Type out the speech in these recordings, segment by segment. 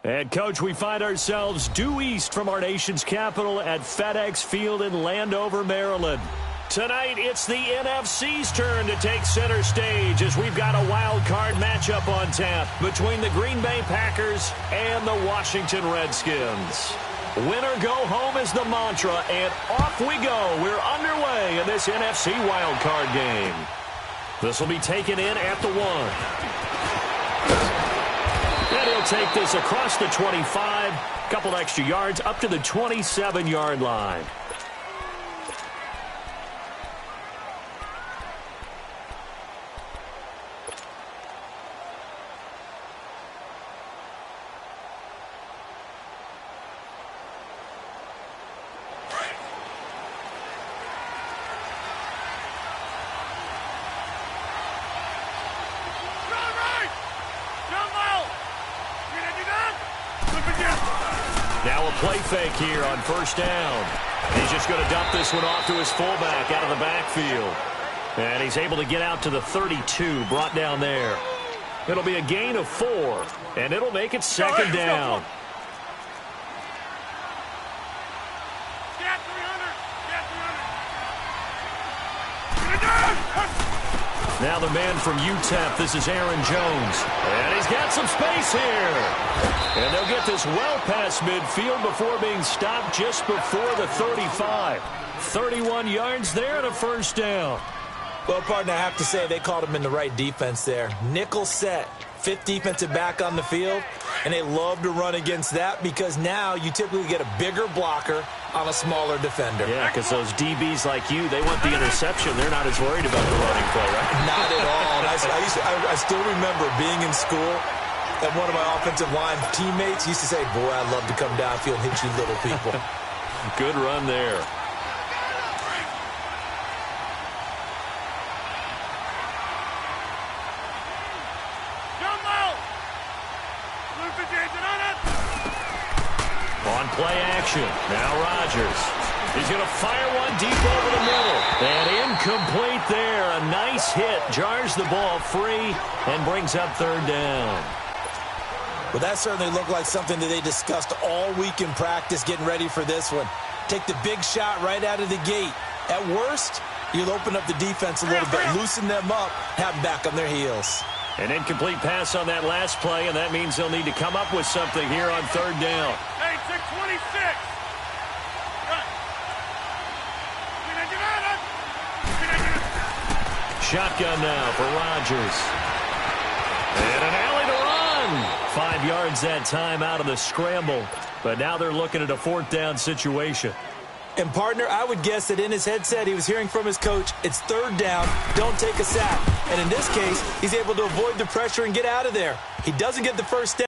And, Coach, we find ourselves due east from our nation's capital at FedEx Field in Landover, Maryland. Tonight, it's the NFC's turn to take center stage as we've got a wild card matchup on tap between the Green Bay Packers and the Washington Redskins. Winner go home is the mantra, and off we go. We're underway in this NFC wild card game. This will be taken in at the 1. And he'll take this across the 25, couple extra yards up to the 27-yard line. Now a play fake here on first down. He's just going to dump this one off to his fullback out of the backfield. And he's able to get out to the 32, brought down there. It'll be a gain of 4, and it'll make it second down. Now the man from UTEP, this is Aaron Jones. And he's got some space here. And they'll get this well past midfield before being stopped just before the 35. 31 yards there and a first down. Well, partner, I have to say they called him in the right defense there. Nickel set, 5th defensive back on the field, and they love to run against that because now you typically get a bigger blocker on a smaller defender. Yeah, because those DBs like you, they want the interception. They're not as worried about the running play, right? Not at all. And I still remember being in school, and one of my offensive line teammates used to say, boy, I'd love to come downfield and hit you little people. Good run there. On play action, now Rodgers. He's going to fire one deep over the middle. And incomplete there. A nice hit. Jars the ball free and brings up third down. Well, that certainly looked like something that they discussed all week in practice getting ready for this one. Take the big shot right out of the gate. At worst, you'll open up the defense a little bit, loosen them up, have them back on their heels. An incomplete pass on that last play, and that means they'll need to come up with something here on third down. Hey, 626. Shotgun now for Rodgers. And an alley to run. 5 yards that time out of the scramble. But now they're looking at a fourth down situation. And, partner, I would guess that in his headset he was hearing from his coach, it's third down, don't take a sack. And in this case, he's able to avoid the pressure and get out of there. He doesn't get the first down.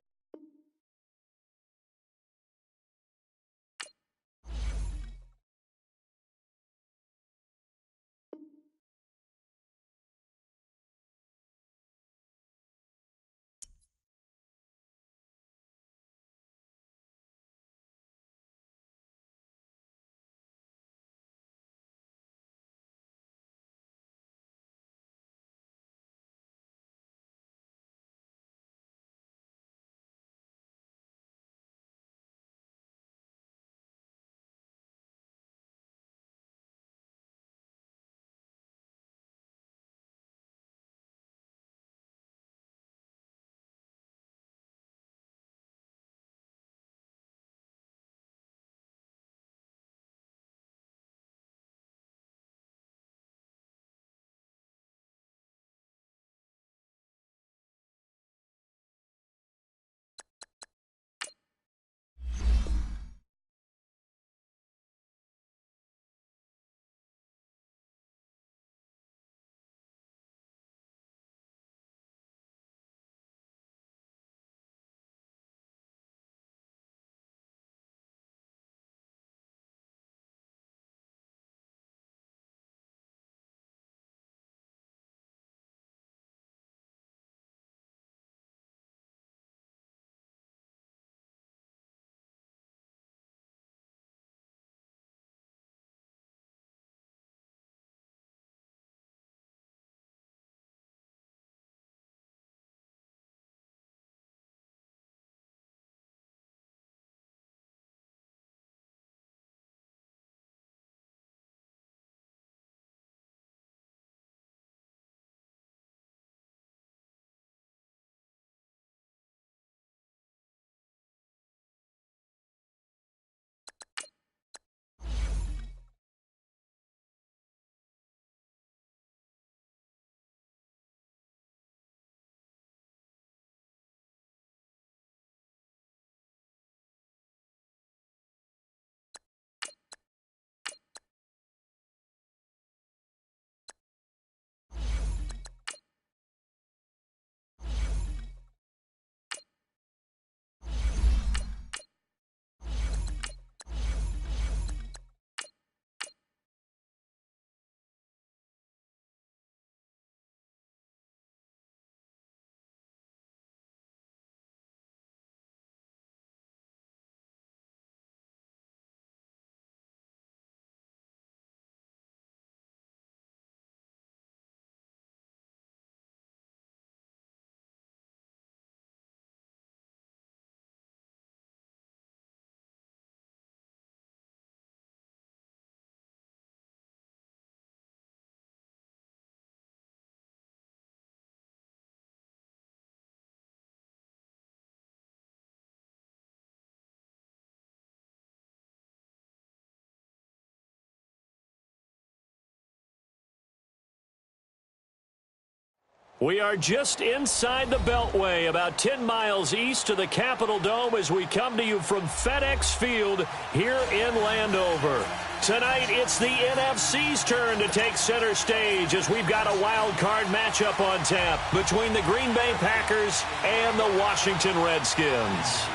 We are just inside the Beltway, about 10 miles east of the Capitol Dome as we come to you from FedEx Field here in Landover. Tonight, it's the NFC's turn to take center stage as we've got a wild card matchup on tap between the Green Bay Packers and the Washington Redskins.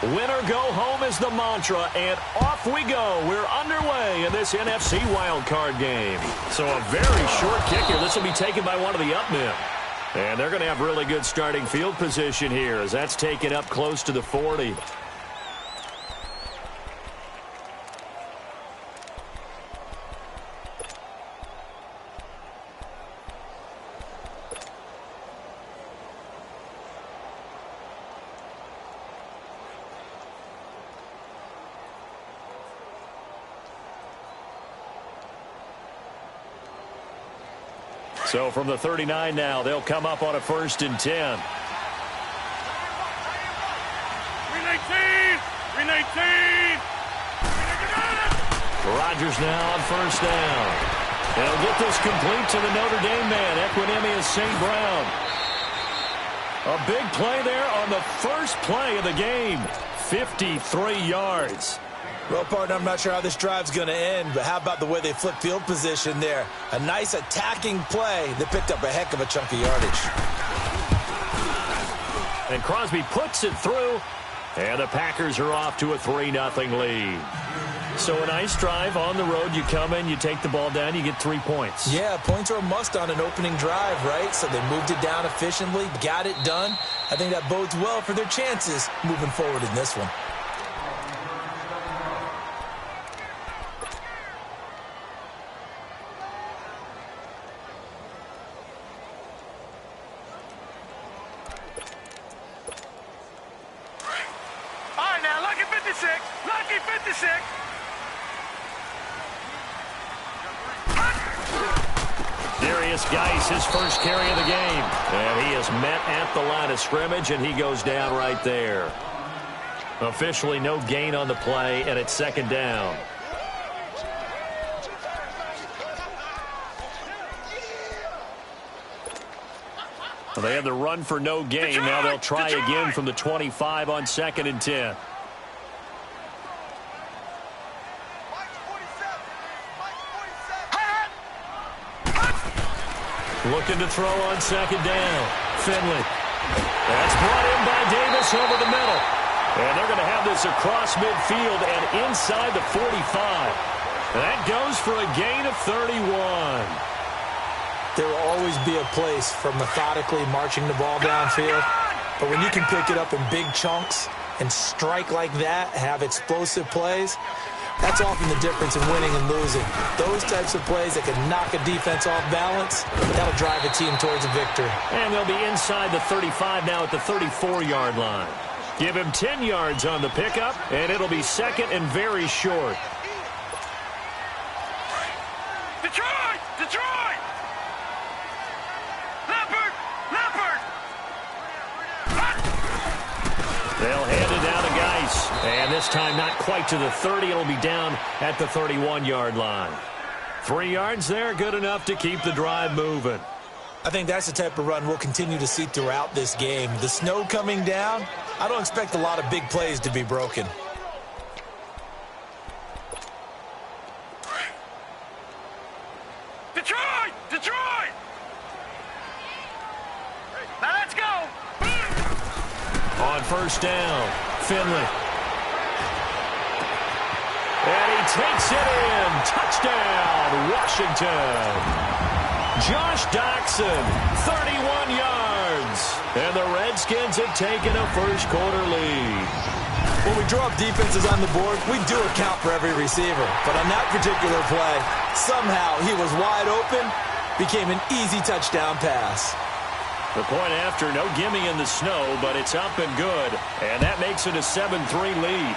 Win or go home is the mantra, and off we go. We're underway in this NFC wildcard game. So a very short kick here. This will be taken by one of the up men. And they're going to have really good starting field position here as that's taken up close to the 40. So from the 39 now, they'll come up on a 1st and 10. Rodgers now on 1st down. They'll get this complete to the Notre Dame man, Equinemius St. Brown. A big play there on the first play of the game. 53 yards. Well, partner, I'm not sure how this drive's going to end, but how about the way they flip field position there? A nice attacking play that picked up a heck of a chunk of yardage. And Crosby puts it through, and the Packers are off to a 3-0 lead. So a nice drive on the road. You come in, you take the ball down, you get 3 points. Yeah, points are a must on an opening drive, right? So they moved it down efficiently, got it done. I think that bodes well for their chances moving forward in this one. His first carry of the game. And he is met at the line of scrimmage, and he goes down right there. Officially no gain on the play, and it's 2nd down. Well, they had the run for no gain. Now they'll try again from the 25 on 2nd and 10. Looking to throw on 2nd down. Finley. That's brought in by Davis over the middle. And they're going to have this across midfield and inside the 45. That goes for a gain of 31. There will always be a place for methodically marching the ball downfield. But when you can pick it up in big chunks and strike like that, have explosive plays, that's often the difference in winning and losing. Those types of plays that can knock a defense off balance, that'll drive a team towards a victory. And they'll be inside the 35 now at the 34-yard line. Give him 10 yards on the pickup, and it'll be 2nd and very short. Detroit! Detroit! Leopard! Leopard! They'll hand it down to Geis. And this time not quite to the 30. It'll be down at the 31-yard line. 3 yards there, good enough to keep the drive moving. I think that's the type of run we'll continue to see throughout this game. The snow coming down, I don't expect a lot of big plays to be broken. Detroit! Detroit! Now let's go! On 1st down, Finley. And he takes it in. Touchdown, Washington. Josh Doxson, 31 yards. And the Redskins have taken a first-quarter lead. When we draw up defenses on the board, we do account for every receiver. But on that particular play, somehow he was wide open, became an easy touchdown pass. The point after, no gimme in the snow, but it's up and good. And that makes it a 7-3 lead.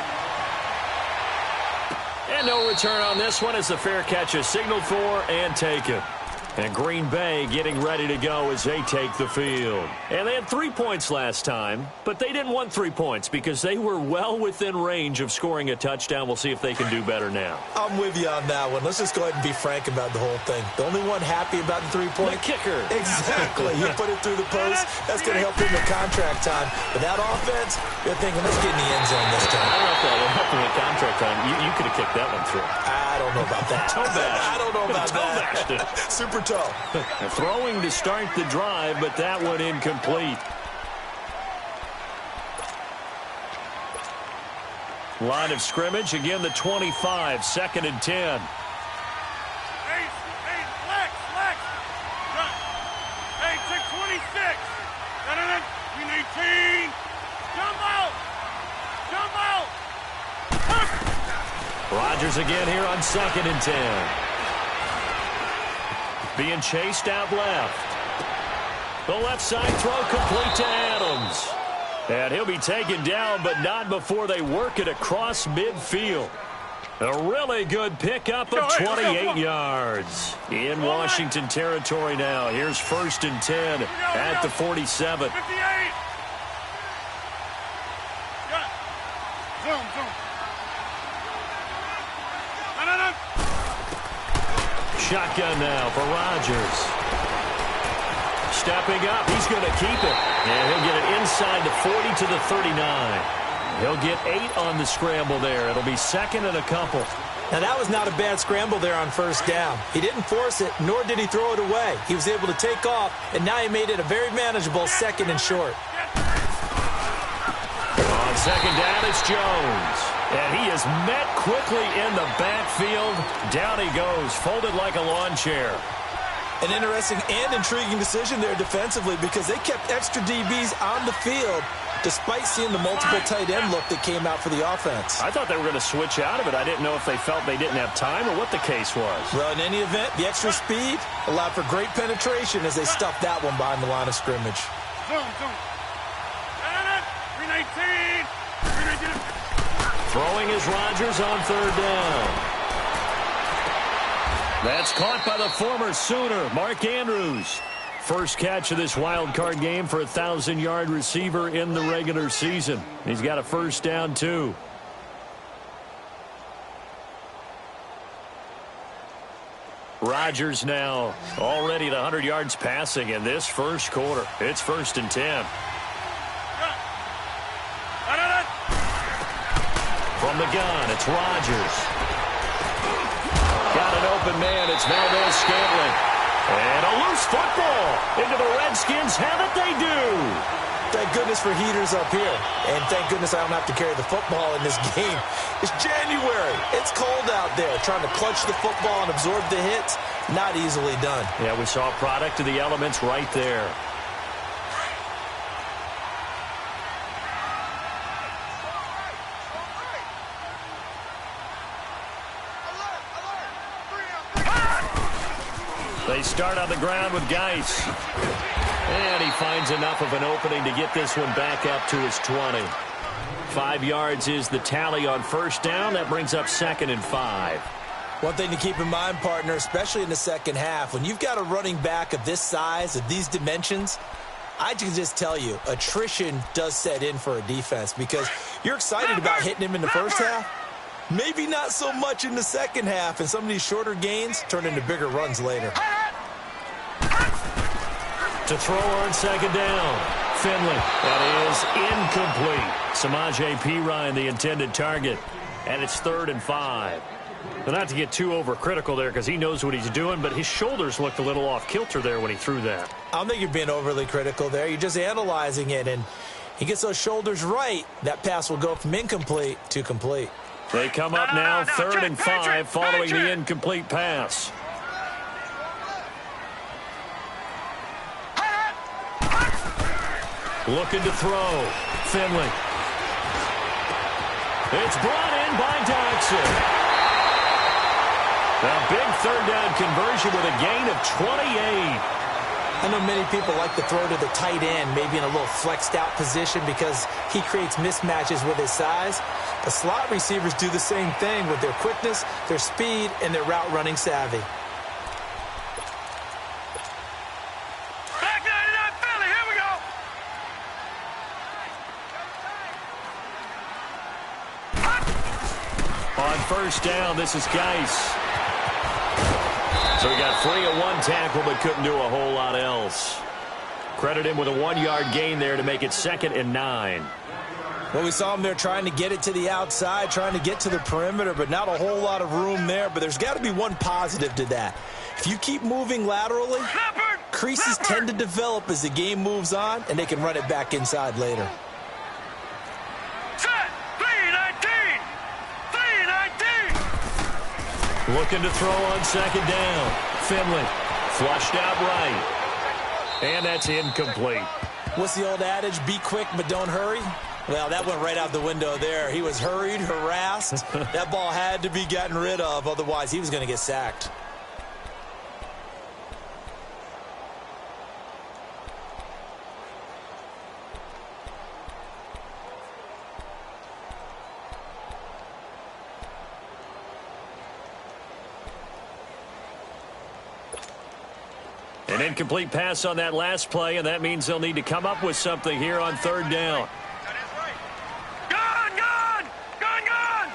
And no return on this one as the fair catch is signaled for and taken. And Green Bay getting ready to go as they take the field. And they had 3 points last time, but they didn't want 3 points because they were well within range of scoring a touchdown. We'll see if they can do better now. I'm with you on that one. Let's just go ahead and be frank about the whole thing. The only one happy about the 3-point? The kicker. Exactly. You put it through the post. That's going to help him with contract time. But that offense, you're thinking, let's get in the end zone this time. I don't know if that helped him with contract time. You could have kicked that one through. I don't know about that. Toe bash. I don't know about that. Super toe. Throwing to start the drive, but that one incomplete. Line of scrimmage, again the 25, 2nd and 10. Hey, flex. Hey, check 26. We need team. Jump out. Rodgers again here on 2nd and 10. Being chased out left. The left side throw complete to Adams. And he'll be taken down, but not before they work it across midfield. A really good pickup of 28 yards. In Washington territory now. Here's 1st and 10 at the 47. 58. Zoom. No. Shotgun now for Rodgers. Stepping up, he's going to keep it. And he'll get it inside the 40 to the 39. He'll get 8 on the scramble there. It'll be 2nd and a couple. Now, that was not a bad scramble there on 1st down. He didn't force it, nor did he throw it away. He was able to take off, and now he made it a very manageable 2nd and short. On 2nd down, it's Jones. And he is met quickly in the backfield. Down he goes, folded like a lawn chair. An interesting and intriguing decision there defensively because they kept extra DBs on the field despite seeing the multiple tight end look that came out for the offense. I thought they were going to switch out of it. I didn't know if they felt they didn't have time or what the case was. Well, in any event, the extra speed allowed for great penetration as they stuffed that one behind the line of scrimmage. Zoom. 319. Throwing is Rodgers on 3rd down. That's caught by the former Sooner, Mark Andrews. First catch of this wild card game for a 1,000-yard receiver in the regular season. He's got a 1st down, too. Rodgers now already at 100 yards passing in this first quarter. It's 1st and 10. From the gun, it's Rodgers. Got an open man. It's Valdez-Scantling. And a loose football into the Redskins. Have it they do. Thank goodness for heaters up here. And thank goodness I don't have to carry the football in this game. It's January. It's cold out there. Trying to clutch the football and absorb the hits, not easily done. Yeah, we saw a product of the elements right there. They start on the ground with Geis. And he finds enough of an opening to get this one back up to his 20. 5 yards is the tally on 1st down. That brings up 2nd and 5. One thing to keep in mind, partner, especially in the second half, when you've got a running back of this size, of these dimensions, I can just tell you, attrition does set in for a defense because you're excited about hitting him in the first half. Maybe not so much in the second half, and some of these shorter gains turn into bigger runs later. To throw on 2nd down. Finley. That is incomplete. Samaje Perine, the intended target. And it's 3rd and 5. But not to get too overcritical there because he knows what he's doing, but his shoulders looked a little off kilter there when he threw that. I don't think you're being overly critical there. You're just analyzing it, and he gets those shoulders right. That pass will go from incomplete to complete. They come up now, 3rd and 5, following the incomplete pass. Looking to throw. Finley. It's brought in by Doxson. A big 3rd down conversion with a gain of 28. I know many people like to throw to the tight end, maybe in a little flexed out position because he creates mismatches with his size. The slot receivers do the same thing with their quickness, their speed, and their route running savvy. first down. This is Geis. So he got free of one tackle but couldn't do a whole lot else. Credit him with a 1-yard gain there to make it 2nd and 9. Well, we saw him there trying to get it to the outside, trying to get to the perimeter, but not a whole lot of room there. But there's got to be one positive to that. If you keep moving laterally, creases tend to develop as the game moves on, and they can run it back inside later. Set! 3-19! 3-19! Looking to throw on 2nd down. Finley flushed out right. And that's incomplete. What's the old adage? Be quick, but don't hurry. Well, that went right out the window there. He was hurried, harassed. That ball had to be gotten rid of. Otherwise, he was going to get sacked. An incomplete pass on that last play, and that means they'll need to come up with something here on 3rd down. Gone! Gone! Gone! Gone!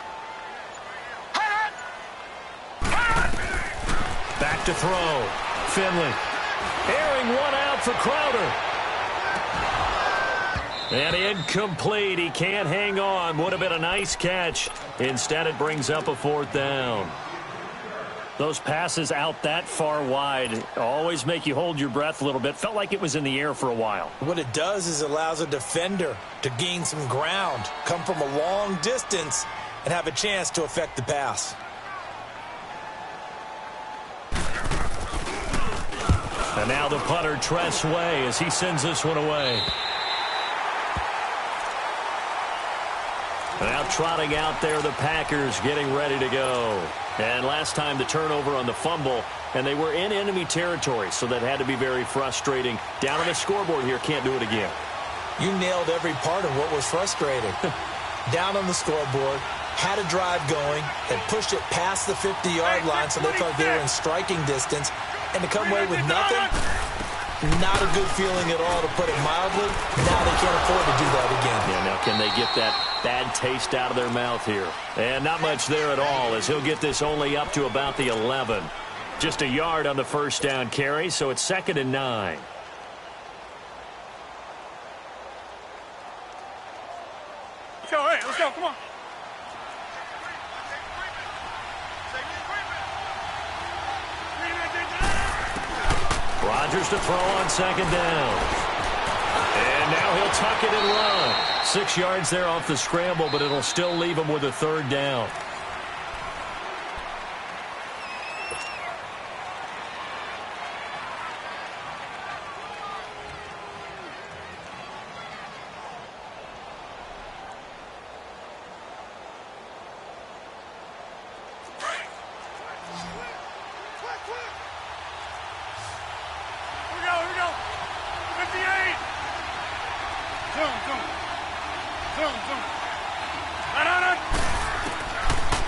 Back to throw. Finley. Airing one out for Crowder. And incomplete. He can't hang on. Would have been a nice catch. Instead, it brings up a 4th down. Those passes out that far wide always make you hold your breath a little bit. Felt like it was in the air for a while. What it does is it allows a defender to gain some ground, come from a long distance, and have a chance to affect the pass. And now the punter, Tress Way, as he sends this one away. Now trotting out there, the Packers getting ready to go. And last time the turnover on the fumble, and they were in enemy territory, so that had to be very frustrating. Down on the scoreboard here, can't do it again. You nailed every part of what was frustrating. Down on the scoreboard, had a drive going, had pushed it past the 50-yard line, so they thought they were in striking distance, and to come away with nothing, not a good feeling at all, to put it mildly. Now they can't afford to do that again. Yeah, now can they get that bad taste out of their mouth here? And not much there at all, as he'll get this only up to about the 11. Just a yard on the first down carry, so it's 2nd and 9. Let's go, hey, let's go, come on. Rodgers to throw on 2nd down. And now he'll tuck it and run. 6 yards there off the scramble, but it'll still leave him with a 3rd down.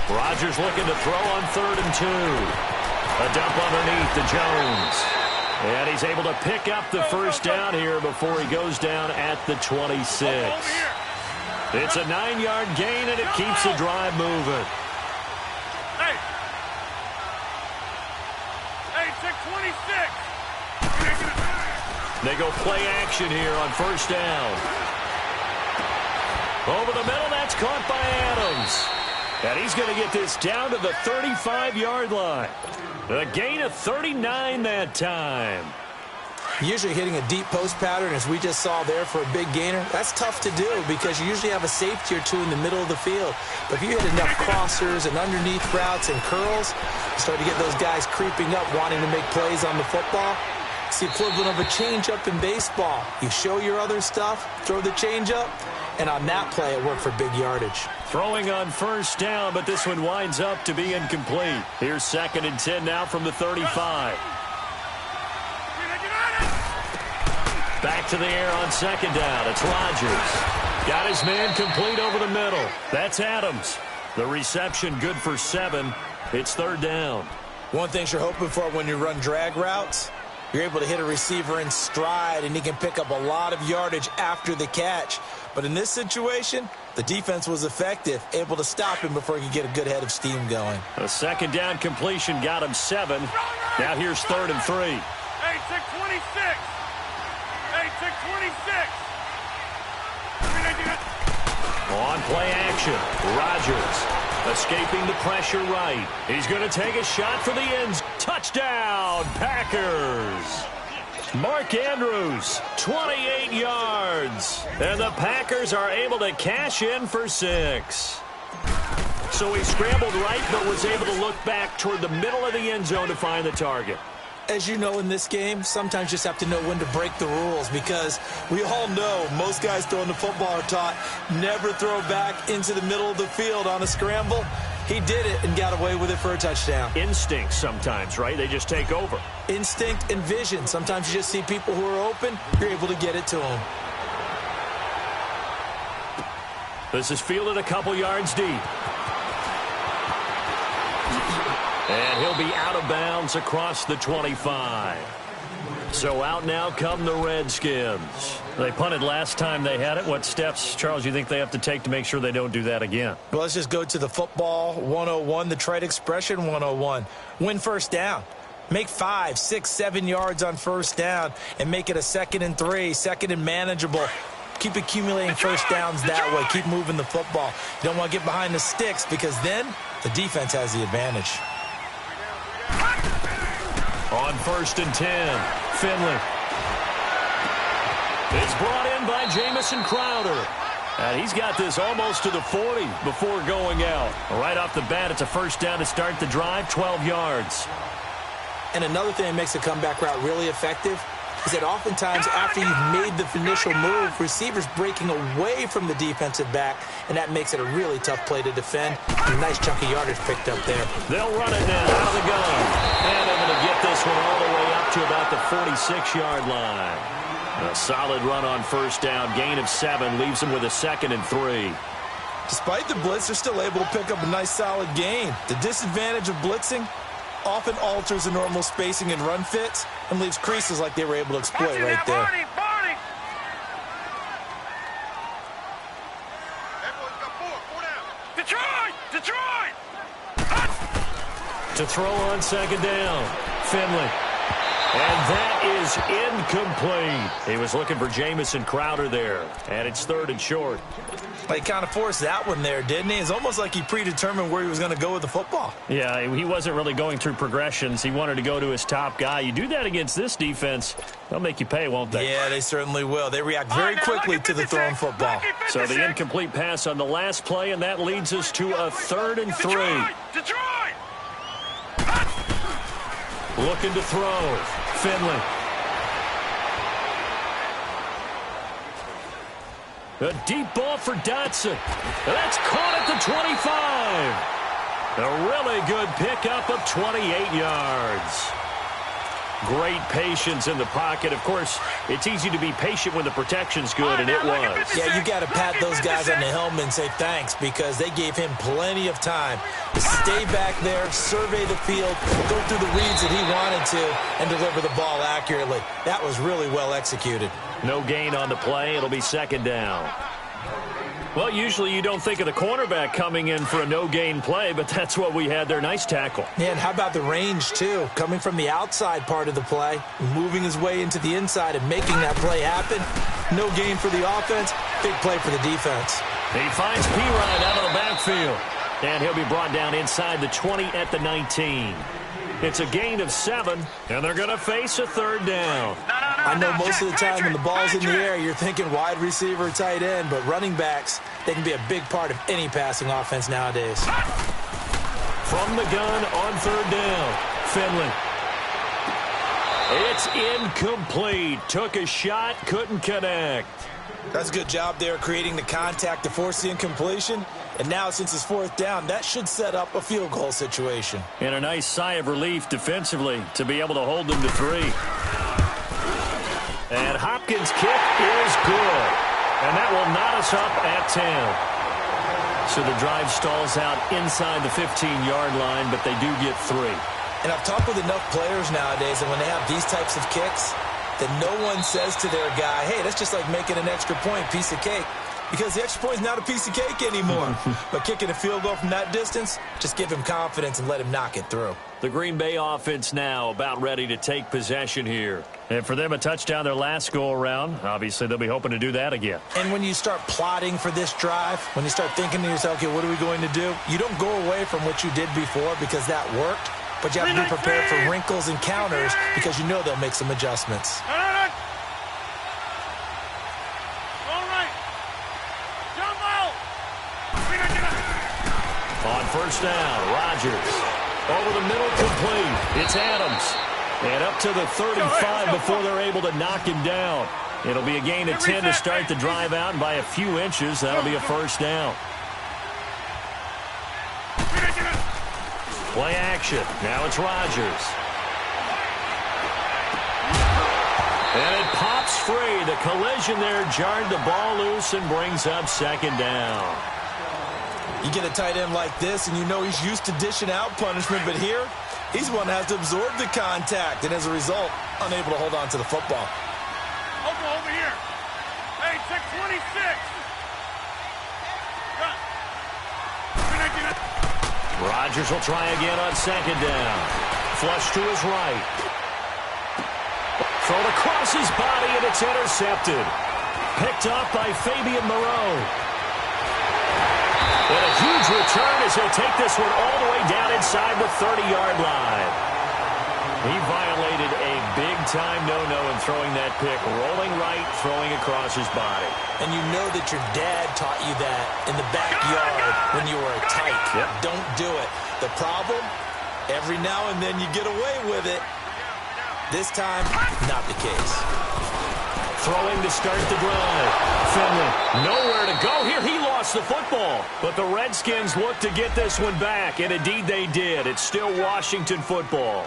Rodgers looking to throw on 3rd and 2. A dump underneath to Jones. And he's able to pick up the first down here before he goes down at the 26. It's a 9-yard gain, and it keeps the drive moving. Hey, 626. They go play action here on first down. Over the middle, that's caught by Adams. And he's going to get this down to the 35-yard line. A gain of 39 that time. Usually hitting a deep post pattern, as we just saw there, for a big gainer, that's tough to do because you usually have a safety or two in the middle of the field. But if you hit enough crossers and underneath routes and curls, you start to get those guys creeping up, wanting to make plays on the football. It's the equivalent of a changeup in baseball. You show your other stuff, throw the changeup, and on that play, it worked for big yardage. Throwing on first down, but this one winds up to be incomplete. Here's 2nd and 10 now from the 35. Back to the air on 2nd down. It's Rodgers. Got his man complete over the middle. That's Adams. The reception good for 7. It's 3rd down. One thing you're hoping for when you run drag routes, You're able to hit a receiver in stride, and he can pick up a lot of yardage after the catch. But in this situation, the defense was effective, able to stop him before he could get a good head of steam going. A second down completion got him 7. Now here's 3rd and 3. 8-6-26. 8-6-26. On play action, Rodgers escaping the pressure right. He's going to take a shot for the ends. Touchdown, Packers. Mark Andrews, 28 yards. And the Packers are able to cash in for 6. So he scrambled right, but was able to look back toward the middle of the end zone to find the target. As you know, in this game, sometimes you just have to know when to break the rules, because we all know most guys throwing the football are taught never throw back into the middle of the field on a scramble. He did it and got away with it for a touchdown. Instinct sometimes, right? They just take over. Instinct and vision. Sometimes you just see people who are open, you're able to get it to them. This is fielded a couple yards deep. And he'll be out of bounds across the 25. So out now come the Redskins. They punted last time they had it. What steps, Charles, you think they have to take to make sure they don't do that again? Well, let's just go to the football 101, the trite expression 101. Win first down. Make 5, 6, 7 yards on first down and make it a 2nd and 3, 2nd and manageable. Keep accumulating first downs that way. Keep moving the football. You don't want to get behind the sticks, because then the defense has the advantage. On 1st and 10, Finley. It's brought in by Jamison Crowder. And he's got this almost to the 40 before going out. Right off the bat, it's a first down to start the drive, 12 yards. And another thing that makes a comeback route really effective is that oftentimes after you've made the initial move, receivers breaking away from the defensive back, and that makes it a really tough play to defend. A nice chunk of yardage picked up there. They'll run it now out of the gun. And able to get this one all the way up to about the 46-yard line. A solid run on first down. Gain of 7 leaves them with a 2nd and 3. Despite the blitz, they're still able to pick up a nice solid gain. The disadvantage of blitzing often alters the normal spacing and run fits and leaves creases like they were able to exploit right there. Detroit! To throw on 2nd down, Finley. And that is incomplete. He was looking for Jamison Crowder there. And it's 3rd and short. He kind of forced that one there, didn't he? It's almost like he predetermined where he was going to go with the football. Yeah, he wasn't really going through progressions. He wanted to go to his top guy. You do that against this defense, they'll make you pay, won't they? Yeah, they certainly will. They react very quickly to the thrown football. So the incomplete pass on the last play, and that leads us to a 3rd and 3. Detroit! Looking to throw. Finley. A deep ball for Dotson. That's caught at the 25. A really good pickup of 28 yards. Great patience in the pocket. Of course, it's easy to be patient when the protection's good, and it was. Yeah, you got to pat those guys on the helmet and say thanks, because they gave him plenty of time to stay back there, survey the field, go through the reads that he wanted to, and deliver the ball accurately. That was really well executed. No gain on the play. It'll be 2nd down. Well, usually you don't think of the cornerback coming in for a no-gain play, but that's what we had there. Nice tackle. Yeah, and how about the range, too? Coming from the outside part of the play, moving his way into the inside and making that play happen. No gain for the offense, big play for the defense. He finds P-Ryan out of the backfield, and he'll be brought down inside the 20 at the 19. It's a gain of 7, and they're going to face a 3rd down. I know most of the time when the ball's in the air, you're thinking wide receiver, tight end, but running backs, they can be a big part of any passing offense nowadays. From the gun on 3rd down, Finley. It's incomplete. Took a shot, couldn't connect. That's a good job there creating the contact to force the incompletion. And now, since it's 4th down, that should set up a field goal situation. And a nice sigh of relief defensively to be able to hold them to 3. And Hopkins' kick is good. And that will knot us up at 10. So the drive stalls out inside the 15-yard line, but they do get 3. And I've talked with enough players nowadays, and when they have these types of kicks, that no one says to their guy, hey, that's just like making an extra point, piece of cake. Because the extra point is not a piece of cake anymore. But kicking a field goal from that distance, just give him confidence and let him knock it through. The Green Bay offense now about ready to take possession here. And for them, a touchdown their last go-around. Obviously, they'll be hoping to do that again. And when you start plotting for this drive, when you start thinking to yourself, okay, what are we going to do? You don't go away from what you did before because that worked. But you have to be prepared for wrinkles and counters because you know they'll make some adjustments. On first down, Rodgers. Over the middle, complete. It's Adams. And up to the 35 before they're able to knock him down. It'll be a gain of 10 to start the drive out, and by a few inches, that'll be a first down. Play action. Now it's Rodgers. And it pops free. The collision there jarred the ball loose and brings up second down. You get a tight end like this, and you know he's used to dishing out punishment, but here, he's one that has to absorb the contact, and as a result, unable to hold on to the football. Over here. Hey, check 26. Rodgers will try again on second down. Flush to his right. Thrown across his body, and it's intercepted. Picked up by Fabian Moreau. And a huge return as he'll take this one all the way down inside the 30-yard line. He violated a big-time no-no in throwing that pick. Rolling right, throwing across his body. And you know that your dad taught you that in the backyard when you were a tyke. Yep. Don't do it. The problem, every now and then you get away with it. This time, not the case. Throwing to start the drive. Finley, nowhere to go here. He lost the football. But the Redskins look to get this one back, and indeed they did. It's still Washington football.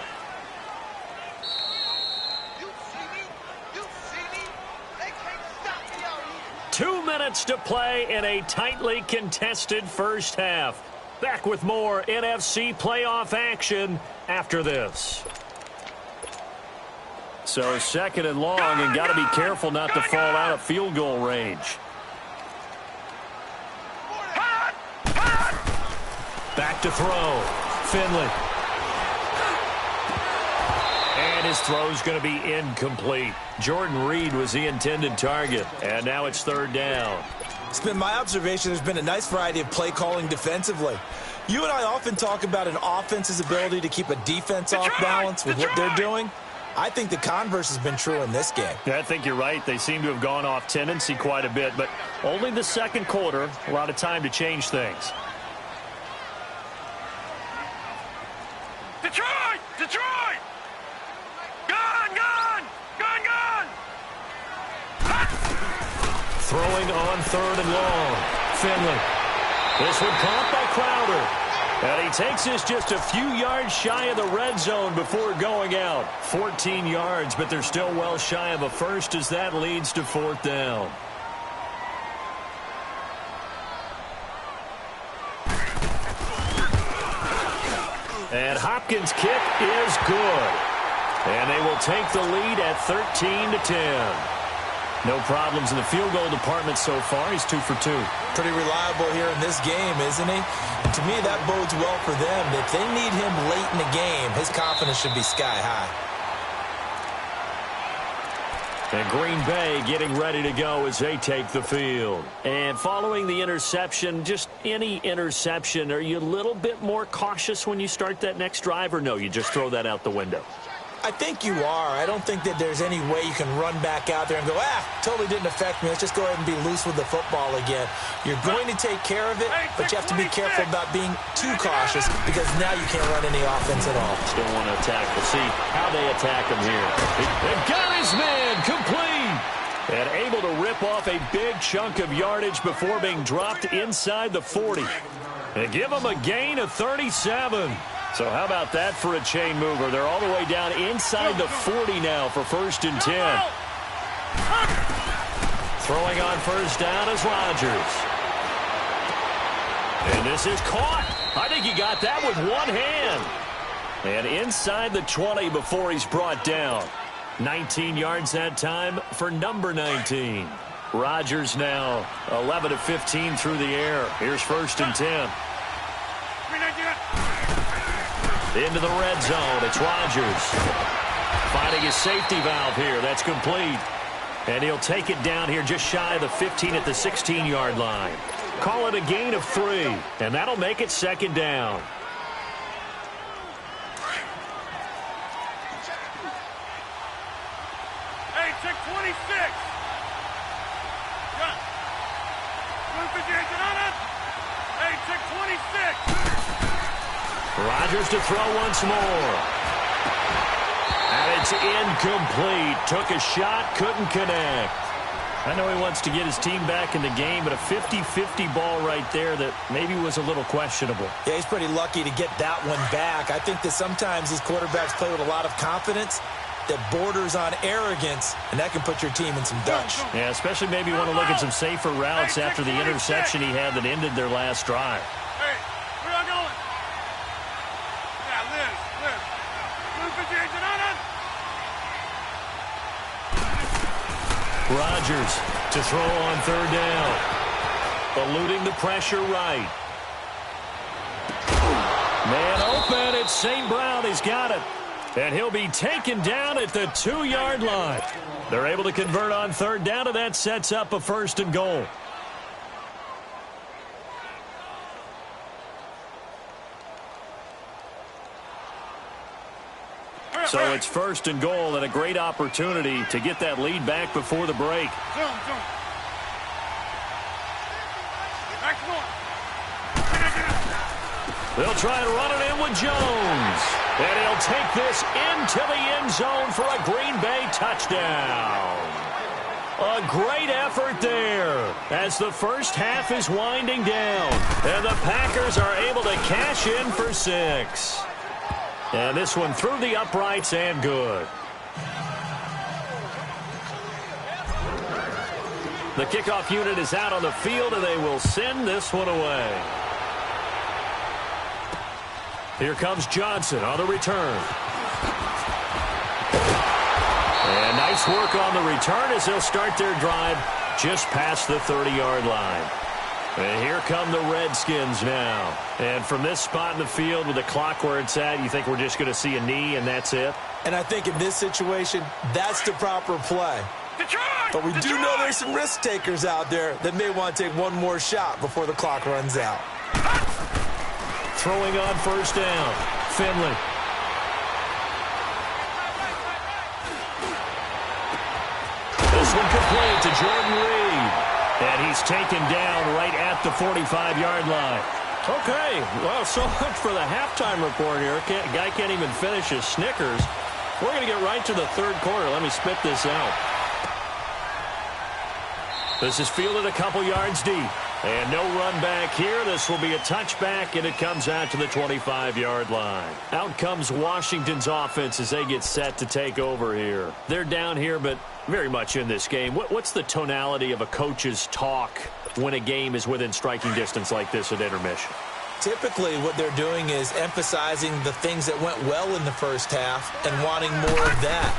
2 minutes to play in a tightly contested first half. Back with more NFC playoff action after this. So second and long, and got to be careful not to fall out of field goal range. Back to throw. Finley. And his throw's going to be incomplete. Jordan Reed was the intended target, and now it's third down. It's been my observation there's been a nice variety of play calling defensively. You and I often talk about an offense's ability to keep a defense off balance with what they're doing. I think the converse has been true in this game. Yeah, I think you're right. They seem to have gone off tendency quite a bit, but only the second quarter, a lot of time to change things. Detroit! Detroit! Gone! Gone! Gone! Gone! Throwing on third and long. Finley. This one caught by Crowder. And he takes this just a few yards shy of the red zone before going out. 14 yards, but they're still well shy of a first as that leads to fourth down. And Hopkins' kick is good. And they will take the lead at 13-10. No problems in the field goal department so far. He's 2 for 2. Pretty reliable here in this game, isn't he? And to me, that bodes well for them. If they need him late in the game, his confidence should be sky high. And Green Bay getting ready to go as they take the field. And following the interception, just any interception, are you a little bit more cautious when you start that next drive, or no, you just throw that out the window? I think you are. I don't think that there's any way you can run back out there and go, totally didn't affect me. Let's just go ahead and be loose with the football again. You're going to take care of it, but you have to be careful about being too cautious because now you can't run any offense at all. Still want to attack. We'll see how they attack him here. They got his man complete. And able to rip off a big chunk of yardage before being dropped inside the 40. And give him a gain of 37. So how about that for a chain mover? They're all the way down inside the 40 now for first and 10. Throwing on first down is Rodgers. And this is caught. I think he got that with one hand. And inside the 20 before he's brought down. 19 yards that time for number 19. Rodgers now 11 of 15 through the air. Here's 1st and 10. Into the red zone. It's Rodgers. Finding his safety valve here. That's complete. And he'll take it down here just shy of the 15 at the 16-yard line. Call it a gain of 3. And that'll make it 2nd down. Hey, check 26. Hey, check 26. Rodgers to throw once more. And it's incomplete. Took a shot, couldn't connect. I know he wants to get his team back in the game, but a 50-50 ball right there that maybe was a little questionable. Yeah, he's pretty lucky to get that one back. I think that sometimes these quarterbacks play with a lot of confidence that borders on arrogance, and that can put your team in some Dutch. Yeah, especially maybe want to look at some safer routes after the interception he had that ended their last drive. Hey, where y'all going? Yeah, Liz. Liz 58 Rodgers to throw on 3rd down. Eluding the pressure right. Man open. It's St. Brown. He's got it. And he'll be taken down at the 2-yard line. They're able to convert on 3rd down, and that sets up a 1st and goal. So it's 1st and goal and a great opportunity to get that lead back before the break. Zoom. They'll try and run it in with Jones. And he'll take this into the end zone for a Green Bay touchdown. A great effort there as the first half is winding down. And the Packers are able to cash in for 6. And this one through the uprights and good. The kickoff unit is out on the field, and they will send this one away. Here comes Johnson on the return. And nice work on the return as they'll start their drive just past the 30-yard line. And here come the Redskins now. And from this spot in the field with the clock where it's at, you think we're just going to see a knee and that's it? And I think in this situation, that's the proper play. But we do know there's some risk takers out there that may want to take one more shot before the clock runs out. Throwing on 1st down, Finley. This one complete to Jordan Reed. And he's taken down right at the 45-yard line. Okay, well, so much for the halftime report here. Guy can't even finish his Snickers. We're going to get right to the 3rd quarter. Let me spit this out. This is fielded a couple yards deep. And no run back here. This will be a touchback, and it comes out to the 25-yard line. Out comes Washington's offense as they get set to take over here. They're down here, but very much in this game. What's the tonality of a coach's talk when a game is within striking distance like this at intermission? Typically, what they're doing is emphasizing the things that went well in the first half and wanting more of that.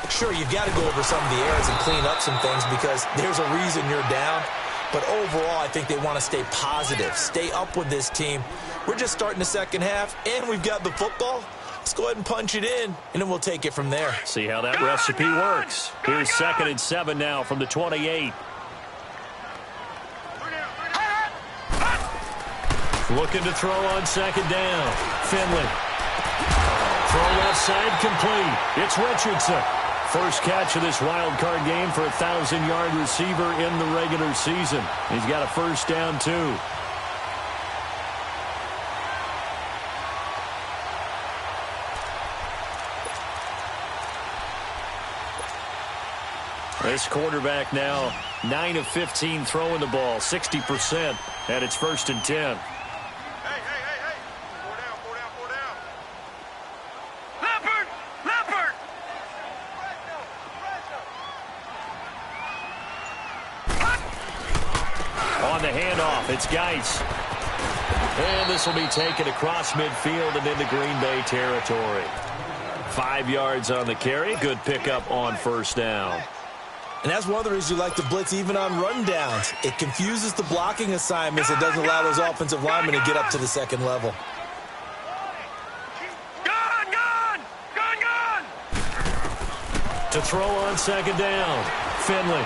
Sure, you've got to go over some of the errors and clean up some things because there's a reason you're down. But overall, I think they want to stay positive, stay up with this team. We're just starting the second half, and we've got the football. Let's go ahead and punch it in, and then we'll take it from there. See how that recipe works. Here's 2nd and 7 now from the 28. Looking to throw on 2nd down. Finley. Throw left side complete. It's Richardson. First catch of this wild card game for a 1,000-yard receiver in the regular season. He's got a 1st down, too. This quarterback now 9 of 15 throwing the ball, 60%, and it's 1st and 10. On the handoff, it's Geis. And this will be taken across midfield and into Green Bay territory. 5 yards on the carry. Good pickup on first down. And that's one of the reasons you like to blitz even on rundowns. It confuses the blocking assignments. It doesn't allow those offensive linemen to get up to the second level. To throw on second down, Finley.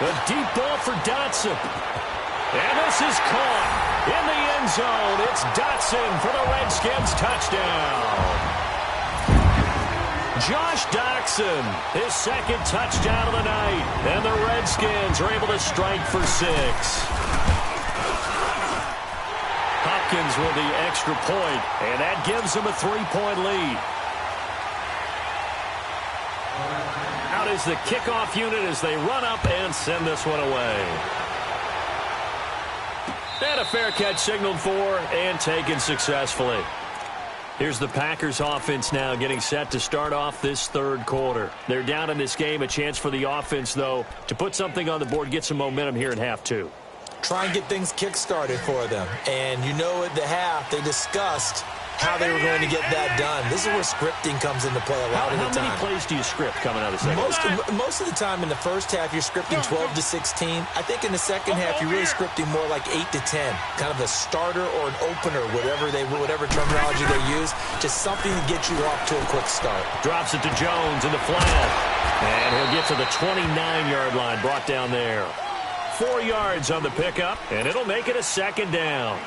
A deep ball for Dotson. And this is caught in the end zone. It's Dotson for the Redskins touchdown. Josh Dotson, his second touchdown of the night. And the Redskins are able to strike for 6. Hopkins with the extra point, and that gives them a 3-point lead. Out is the kickoff unit as they run up and send this one away. And a fair catch signaled for and taken successfully. Here's the Packers offense now getting set to start off this third quarter. They're down in this game. A chance for the offense, though, to put something on the board, get some momentum here in half 2. Try and get things kick-started for them. And you know at the half they discussed how they were going to get that done. This is where scripting comes into play a lot of the time. How many plays do you script coming out of the second? Most of the time in the first half, you're scripting 12 to 16. I think in the second half, you're really scripting more like 8 to 10. Kind of a starter or an opener, whatever terminology they use. Just something to get you off to a quick start. Drops it to Jones in the flat. And he'll get to the 29-yard line, brought down there. 4 yards on the pickup, and it'll make it a second down.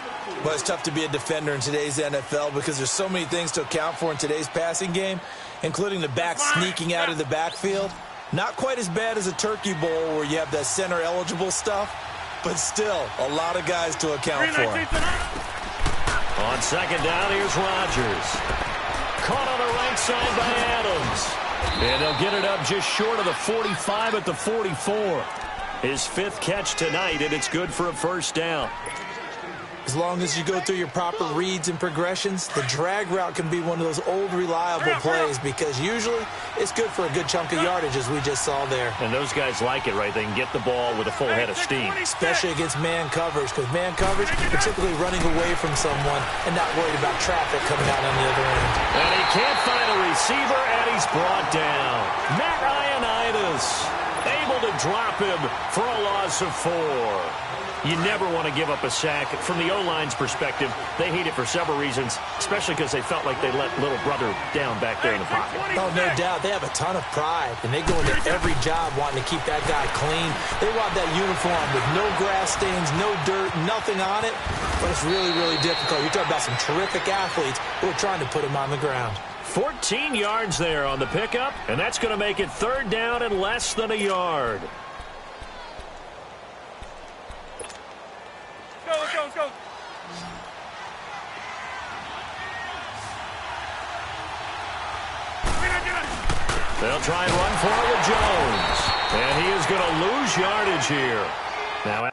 Well, it's tough to be a defender in today's NFL because there's so many things to account for in today's passing game, including the back sneaking out of the backfield. Not quite as bad as a turkey bowl where you have that center-eligible stuff, but still a lot of guys to account for. On second down, here's Rodgers. Caught on the right side by Adams. And they'll get it up just short of the 45 at the 44. His 5th catch tonight, and it's good for a first down. As long as you go through your proper reads and progressions, the drag route can be one of those old reliable plays because usually it's good for a good chunk of yardage, as we just saw there. And those guys like it, right? They can get the ball with a full head of steam. Especially against man coverage, because man coverage, particularly running away from someone and not worried about traffic coming out on the other end. And he can't find a receiver, and he's brought down. Matt Ioannidis able to drop him for a loss of 4. You never want to give up a sack. From the O-line's perspective, they hate it for several reasons, especially because they felt like they let little brother down back there in the pocket. Oh, no doubt. They have a ton of pride, and they go into every job wanting to keep that guy clean. They want that uniform with no grass stains, no dirt, nothing on it, but it's really, really difficult. You're talking about some terrific athletes who are trying to put him on the ground. 14 yards there on the pickup, and that's going to make it third down and less than a yard. Let's go. They'll try and run for it with Jones. And he is going to lose yardage here. Now,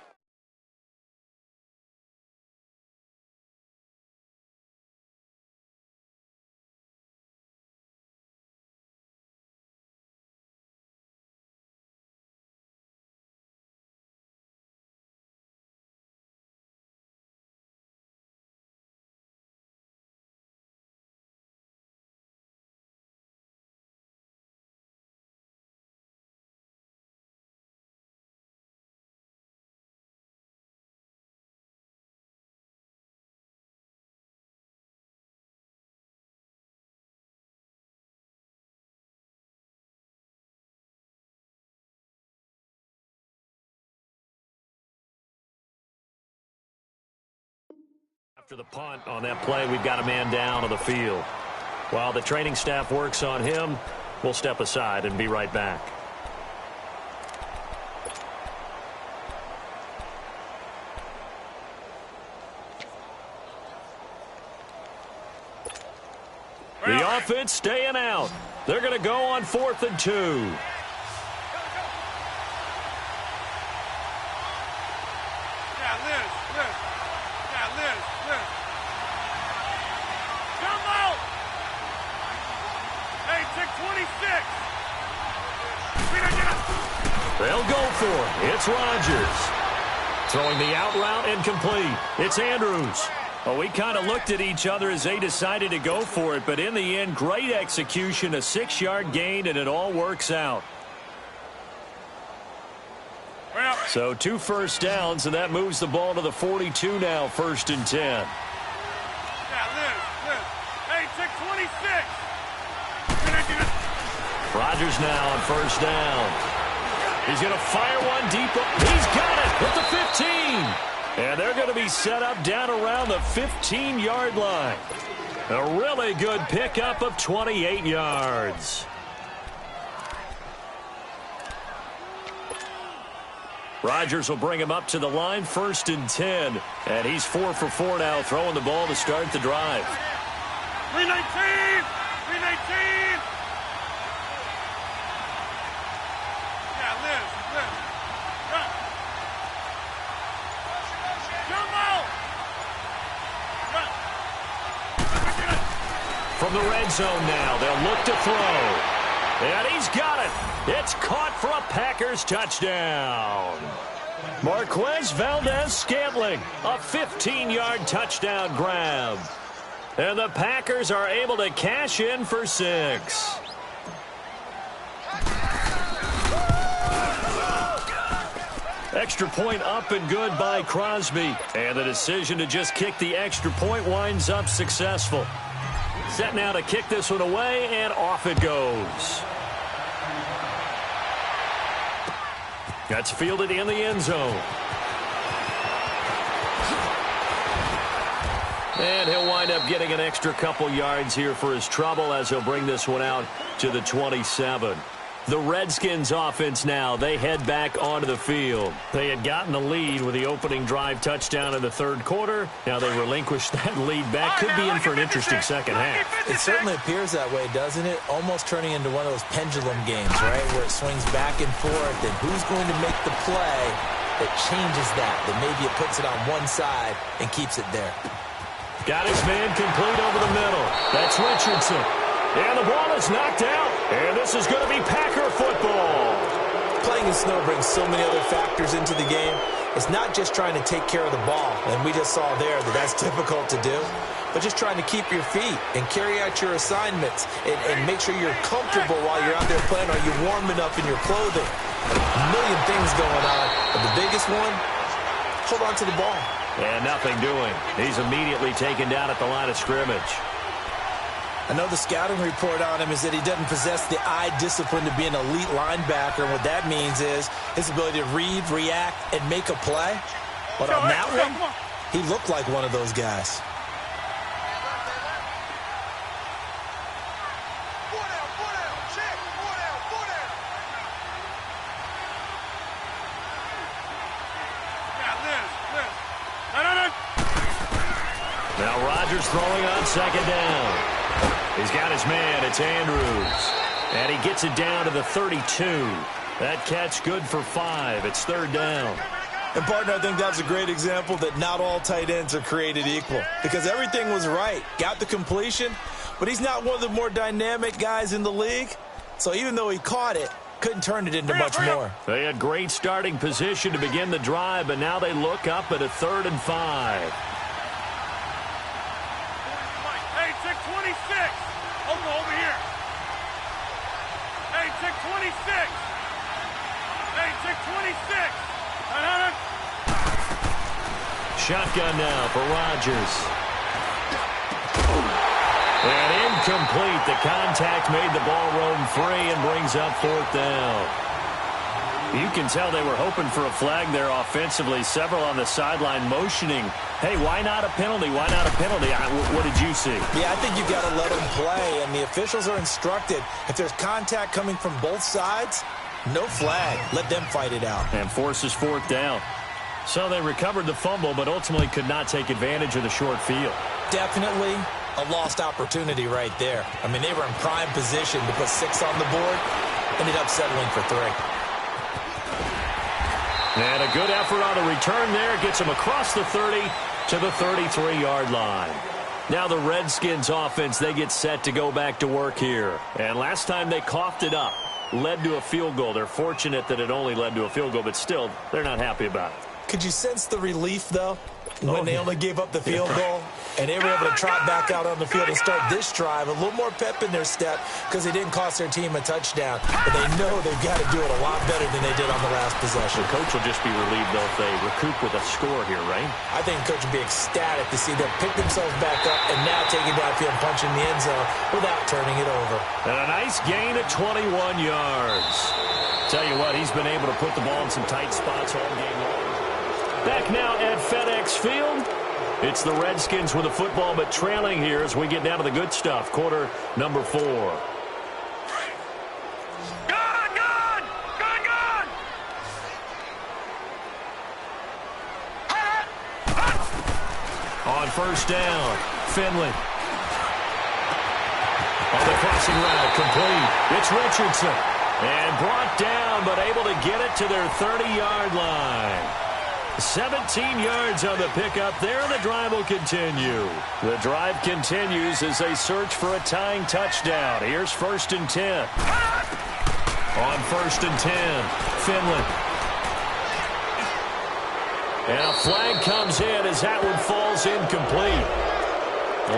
after the punt on that play, we've got a man down on the field. While the training staff works on him, we'll step aside and be right back. The offense staying out. They're going to go on 4th and 2. They'll go for it. It's Rodgers. Throwing the out route incomplete. It's Andrews. Well, we kind of looked at each other as they decided to go for it, but in the end, great execution, a 6-yard gain, and it all works out. So 2 first downs, and that moves the ball to the 42 now, 1st and 10. Yeah, Liz. Hey, check 26. Rodgers now on 1st down. He's going to fire one deep. He's got it at the 15. And they're going to be set up down around the 15-yard line. A really good pickup of 28 yards. Rodgers will bring him up to the line, 1st and 10. And he's 4 for 4 now, throwing the ball to start the drive. 319! 319! Yeah, Liz. Run. Jump out! Run. From the red zone now, they'll look to throw. And he's got it. It's caught for a Packers touchdown. Marquez Valdez-Scantling, a 15-yard touchdown grab. And the Packers are able to cash in for 6. Extra point up and good by Crosby. And the decision to just kick the extra point winds up successful. Set now to kick this one away, and off it goes. That's fielded in the end zone. And he'll wind up getting an extra couple yards here for his trouble as he'll bring this one out to the 27. The Redskins offense now, they head back onto the field. They had gotten the lead with the opening drive touchdown in the 3rd quarter. Now they relinquished that lead back. Could be in for an interesting second half. It certainly appears that way, doesn't it? Almost turning into one of those pendulum games, right, where it swings back and forth, and who's going to make the play that changes that maybe it puts it on one side and keeps it there. Got his man complete over the middle. That's Richardson. And the ball is knocked out. And this is going to be Packer football. Playing in snow brings so many other factors into the game. It's not just trying to take care of the ball, and we just saw there that that's difficult to do, but just trying to keep your feet and carry out your assignments and make sure you're comfortable while you're out there playing. Are you warm enough in your clothing? A million things going on, but the biggest one, hold on to the ball. And nothing doing. He's immediately taken down at the line of scrimmage. I know the scouting report on him is that he doesn't possess the eye discipline to be an elite linebacker. And what that means is his ability to read, react, and make a play. But on that one, he looked like one of those guys. Now Rodgers throwing on 2nd down. He's got his man. It's Andrews. And he gets it down to the 32. That catch good for 5. It's 3rd down. And, partner, I think that's a great example that not all tight ends are created equal. Because everything was right. Got the completion. But he's not one of the more dynamic guys in the league. So even though he caught it, couldn't turn it into much more. They had great starting position to begin the drive, but now they look up at a 3rd and 5. Hey, check 26. Over here. Hey, check 26. Hey, check 26. Shotgun now for Rodgers. And incomplete. The contact made the ball roam free and brings up 4th down. You can tell they were hoping for a flag there offensively. Several on the sideline motioning, hey, why not a penalty? Why not a penalty? What did you see? Yeah, I think you got to let them play, and the officials are instructed. If there's contact coming from both sides, no flag. Let them fight it out. And forces 4th down. So they recovered the fumble, but ultimately could not take advantage of the short field. Definitely a lost opportunity right there. I mean, they were in prime position to put 6 on the board. Ended up settling for 3. And a good effort on the return there. Gets him across the 30 to the 33-yard line. Now the Redskins offense, they get set to go back to work here. And last time they coughed it up. Led to a field goal. They're fortunate that it only led to a field goal, but still, they're not happy about it. Could you sense the relief, though, when they only gave up the field goal? And they were able to trot back out on the field and start this drive. A little more pep in their step because they didn't cost their team a touchdown. But they know they've got to do it a lot better than they did on the last possession. The coach will just be relieved, though, if they recoup with a score here, right? I think the coach will be ecstatic to see them pick themselves back up and now take it downfield and punch in the end zone without turning it over. And a nice gain at 21 yards. Tell you what, he's been able to put the ball in some tight spots all game long. Back now at FedEx Field. It's the Redskins with the football, but trailing here as we get down to the good stuff. Quarter number 4. On first down, Finley. On the crossing route, complete. It's Richardson. And brought down, but able to get it to their 30-yard line. 17 yards on the pickup there, and the drive will continue. The drive continues as they search for a tying touchdown. Here's 1st and 10. On 1st and 10, Finley. And a flag comes in as that one falls incomplete.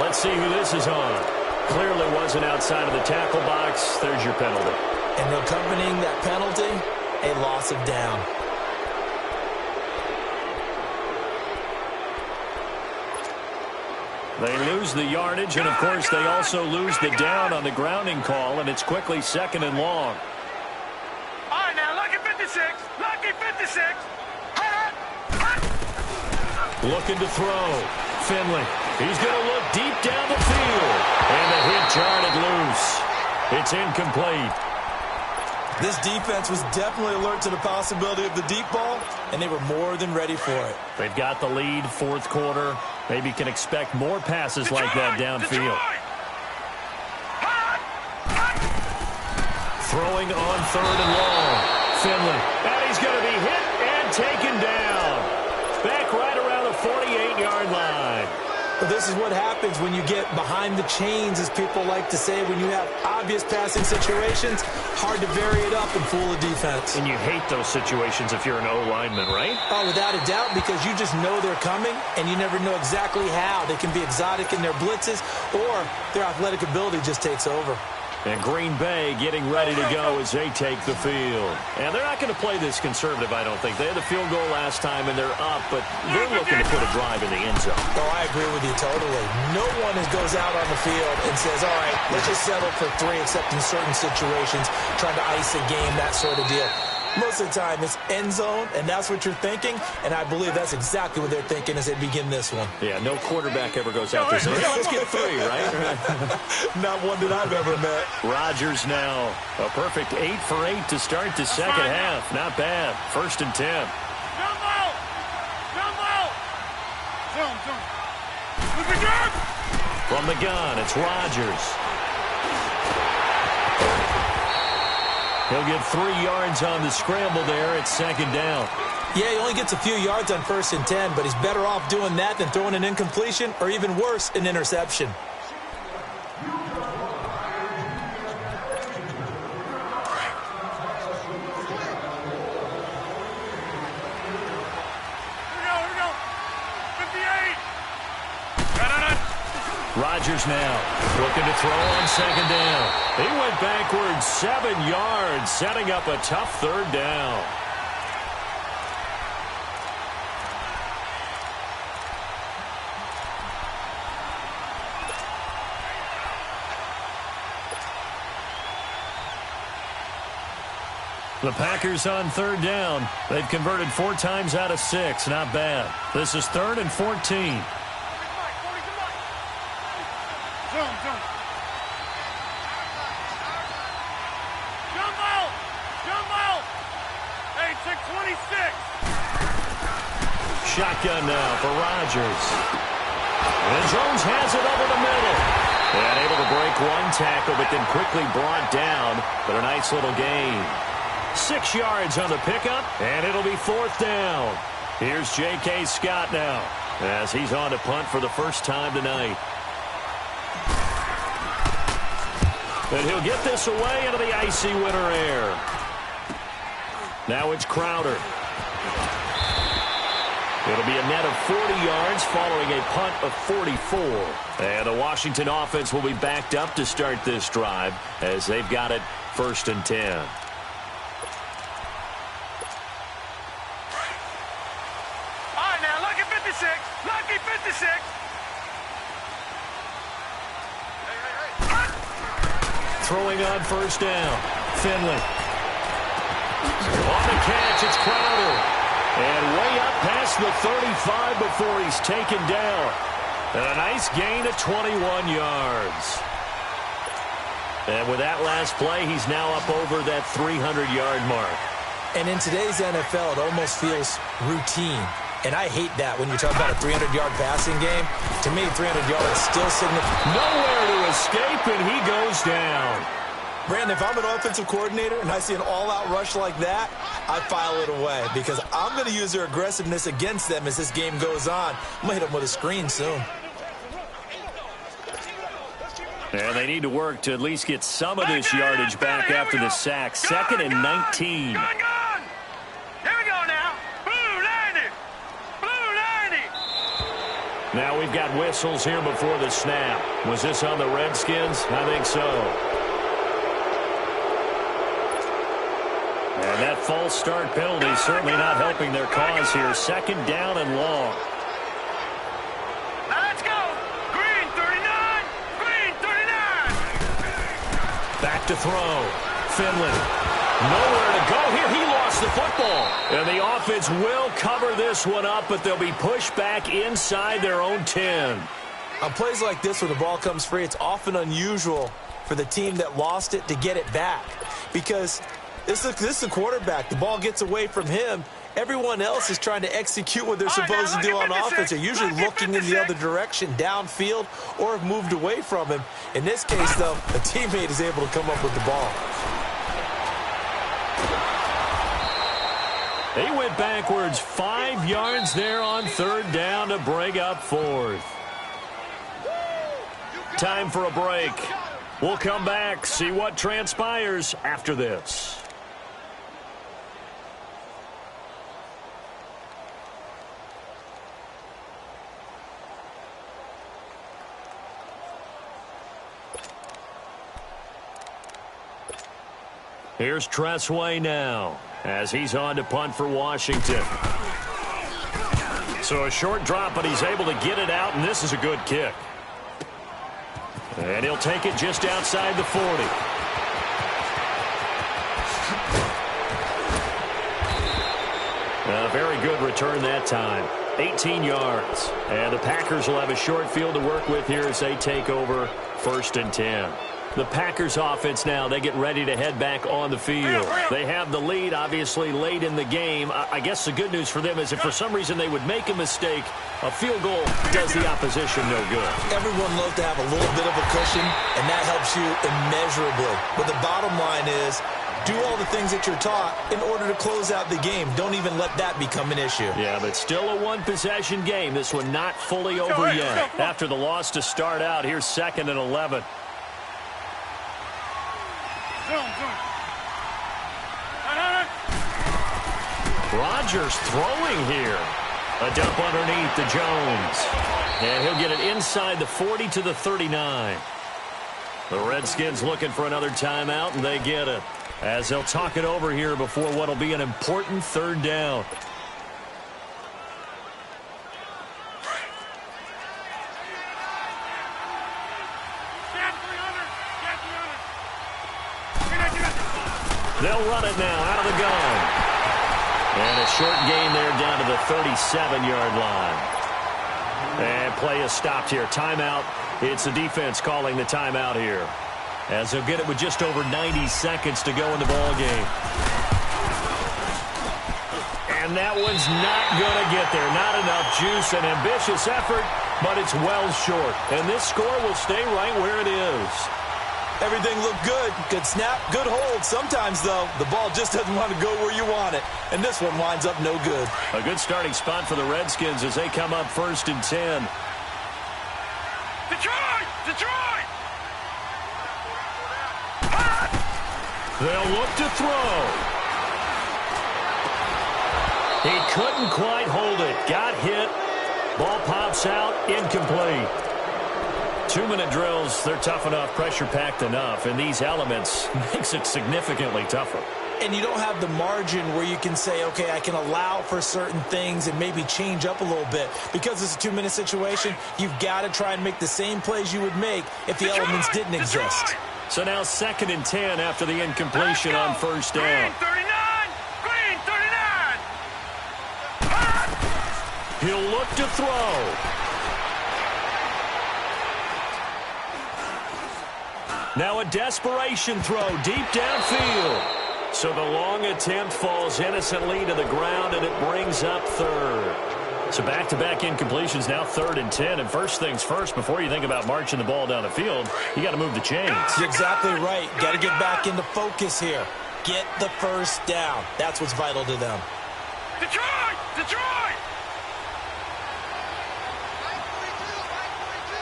Let's see who this is on. Clearly wasn't outside of the tackle box. There's your penalty. And accompanying that penalty, a loss of down. They lose the yardage, and, of course, they also lose the down on the grounding call, and it's quickly 2nd and long. All right, now, lucky 56. Lucky 56. Looking to throw. Finley. He's going to look deep down the field. And the hit jarred loose. It's incomplete. This defense was definitely alert to the possibility of the deep ball, and they were more than ready for it. They've got the lead, 4th quarter. Maybe can expect more passes like that downfield. Throwing on 3rd and long. Finley. And he's going to be hit and taken down. Back right around the 48-yard line. But this is what happens when you get behind the chains, as people like to say. When you have obvious passing situations, hard to vary it up and fool the defense. And you hate those situations if you're an O-lineman, right? Oh, without a doubt, because you just know they're coming, and you never know exactly how. They can be exotic in their blitzes, or their athletic ability just takes over. And Green Bay getting ready to go as they take the field. And they're not going to play this conservative, I don't think. They had the field goal last time, and they're up, but they're looking to put a drive in the end zone. Oh, I agree with you totally. No one goes out on the field and says, all right, let's just settle for 3, except in certain situations, trying to ice a game, that sort of deal. Most of the time, it's end zone, and that's what you're thinking, and I believe that's exactly what they're thinking as they begin this one. Yeah, no quarterback ever goes out there saying, let's get 3, right? Not one that I've ever met. Rodgers now, a perfect 8 for 8 to start the second half. Not bad. 1st and 10. Jump out! Jump out! Zone. Look at that! From the gun, it's Rodgers. He'll get 3 yards on the scramble there at 2nd down. Yeah, he only gets a few yards on 1st and 10, but he's better off doing that than throwing an incompletion, or even worse, an interception. Here we go. 58. Rodgers now looking to throw on 2nd down. He went backwards 7 yards, setting up a tough 3rd down. The Packers on 3rd down. They've converted 4 times out of 6. Not bad. This is 3rd and 14. Jump out! Hey, check 26. Shotgun now for Rodgers. And Jones has it over the middle. And able to break 1 tackle, but then quickly brought down. But a nice little gain. 6 yards on the pickup, and it'll be 4th down. Here's J.K. Scott now, as he's on to punt for the first time tonight. And he'll get this away into the icy winter air. Now it's Crowder. It'll be a net of 40 yards following a punt of 44. And the Washington offense will be backed up to start this drive as they've got it 1st and 10. All right, now, lucky 56. Lucky 56. Throwing on 1st down. Finley. On the catch, it's Crowder. And way up past the 35 before he's taken down. And a nice gain of 21 yards. And with that last play, he's now up over that 300-yard mark. And in today's NFL, it almost feels routine. And I hate that when you talk about a 300-yard passing game. To me, 300 yards still significant. Nowhere to escape, and he goes down. Brandon, if I'm an offensive coordinator and I see an all-out rush like that, I file it away because I'm going to use their aggressiveness against them as this game goes on. I'm going to hit them with a screen soon. And they need to work to at least get some of this yardage back after the sack. 2nd and 19. Gone. Here we go now. Blue 90. Blue 90. Now we've got whistles here before the snap. Was this on the Redskins? I think so. And that false start penalty certainly not helping their cause here. 2nd down and long. Now let's go. Green 39. Green 39. Back to throw. Finley. Nowhere to go here. He lost the football. And the offense will cover this one up, but they'll be pushed back inside their own 10. On plays like this where the ball comes free, it's often unusual for the team that lost it to get it back because this is a quarterback. The ball gets away from him. Everyone else is trying to execute what they're supposed to do on offense. They're usually looking in the other direction, downfield, or have moved away from him. In this case, though, a teammate is able to come up with the ball. He went backwards 5 yards there on 3rd down to bring up 4th. Time for a break. We'll come back, see what transpires after this. Here's Tressway now as he's on to punt for Washington. So a short drop, but he's able to get it out, and this is a good kick. And he'll take it just outside the 40. A very good return that time. 18 yards. And the Packers will have a short field to work with here as they take over 1st and 10. The Packers offense now, they get ready to head back on the field. They have the lead, obviously, late in the game. I guess the good news for them is if for some reason they would make a mistake, a field goal does the opposition no good. Everyone loves to have a little bit of a cushion, and that helps you immeasurably. But the bottom line is, do all the things that you're taught in order to close out the game. Don't even let that become an issue. Yeah, but still a one-possession game. This one not fully over yet. After the loss to start out, here's 2nd and 11. Rodgers throwing here. A dump underneath to Jones. And he'll get it inside the 40 to the 39. The Redskins looking for another timeout, and they get it. As they'll talk it over here before what will be an important 3rd down. They'll run it now out of the gun. And a short gain there down to the 37-yard line. And play is stopped here. Timeout. It's the defense calling the timeout here. As they'll get it with just over 90 seconds to go in the ball game. And that one's not going to get there. Not enough juice. An ambitious effort, but it's well short. And this score will stay right where it is. Everything looked good. Good snap, good hold. Sometimes, though, the ball just doesn't want to go where you want it. And this one winds up no good. A good starting spot for the Redskins as they come up 1st and 10. Detroit! Detroit! They'll look to throw. He couldn't quite hold it. Got hit. Ball pops out. Incomplete. 2-minute drills, they're tough enough, pressure-packed enough, and these elements makes it significantly tougher. And you don't have the margin where you can say, okay, I can allow for certain things and maybe change up a little bit. Because it's a 2-minute situation, you've got to try and make the same plays you would make if the elements didn't exist. So now 2nd and 10 after the incompletion on first down. Green 39. He'll look to throw. Now a desperation throw deep downfield. So the long attempt falls innocently to the ground, and it brings up 3rd. So back-to-back incompletions, now 3rd and 10. And first things first, before you think about marching the ball down the field, you got to move the chains. You're exactly right. Got to get back into focus here. Get the first down. That's what's vital to them. Detroit! Detroit!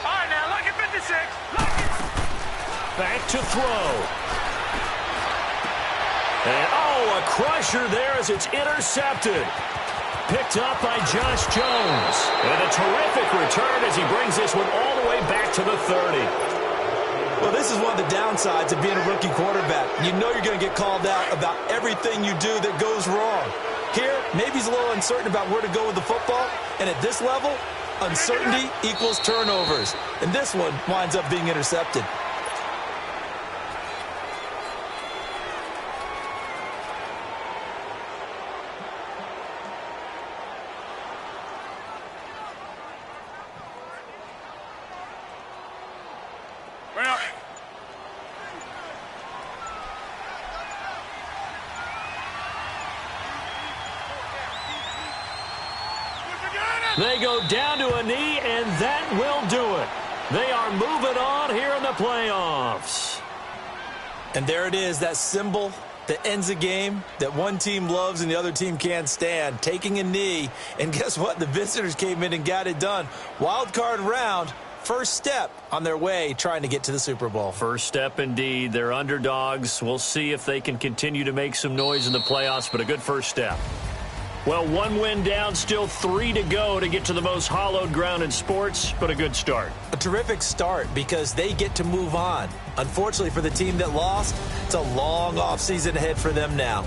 All right, now, look at 56. Back to throw. And, a crusher there as it's intercepted. Picked up by Josh Jones. And a terrific return as he brings this one all the way back to the 30. Well, this is one of the downsides of being a rookie quarterback. You know you're going to get called out about everything you do that goes wrong. Here, maybe he's a little uncertain about where to go with the football. And at this level, uncertainty equals turnovers. And this one winds up being intercepted. Well, they go down to a knee, and that will do it. They are moving on here in the playoffs. And there it is, that symbol that ends a game that one team loves and the other team can't stand, taking a knee. And guess what? The visitors came in and got it done. Wild card round. First step on their way trying to get to the Super Bowl. First step indeed. They're underdogs. We'll see if they can continue to make some noise in the playoffs, but a good first step. Well, 1 win down, still 3 to go to get to the most hallowed ground in sports, but a good start. A terrific start because they get to move on. Unfortunately for the team that lost, it's a long offseason ahead for them now.